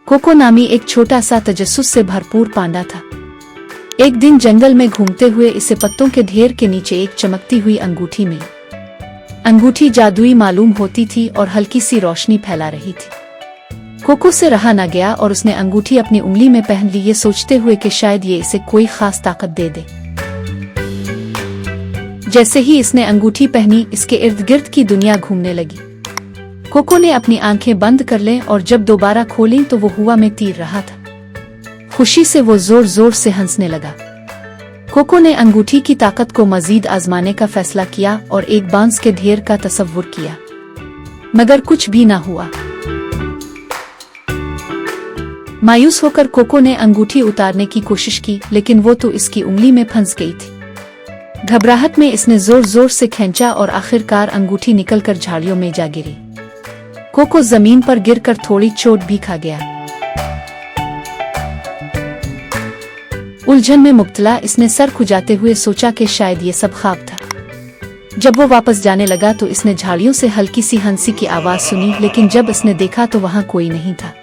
Cocoa नामी एक छोटा सा तजस्सुस से भरपूर पांडा था। एक दिन जंगल में घूमते हुए इसे पत्तों के ढेर के नीचे एक चमकती हुई अंगूठी मिली। अंगूठी जादुई मालूम होती थी और हल्की सी रोशनी फैला रही थी। कोको से रहा न गया और उसने अंगूठी अपनी उंगली में पहन ली, ये सोचते हुए कि शायद ये इसे कोई खास ताकत दे दे। जैसे ही इसने अंगूठी पहनी, इसके इर्द गिर्द की दुनिया घूमने लगी। कोको ने अपनी आंखें बंद कर लें और जब दोबारा खोलीं तो वो हवा में तीर रहा था। खुशी से वो जोर जोर से हंसने लगा। कोको ने अंगूठी की ताकत को मजीद आजमाने का फैसला किया और एक बांस के ढेर का तसव्वुर किया, मगर कुछ भी ना हुआ। मायूस होकर कोको ने अंगूठी उतारने की कोशिश की, लेकिन वो तो इसकी उंगली में फंस गई थी। घबराहट में इसने जोर जोर से खींचा और आखिरकार अंगूठी निकलकर झाड़ियों में जा गिरी। कोको जमीन पर गिरकर थोड़ी चोट भी खा गया। उलझन में मुब्तला इसने सर खुजाते हुए सोचा कि शायद ये सब ख्वाब था। जब वो वापस जाने लगा तो इसने झाड़ियों से हल्की सी हंसी की आवाज सुनी, लेकिन जब इसने देखा तो वहां कोई नहीं था।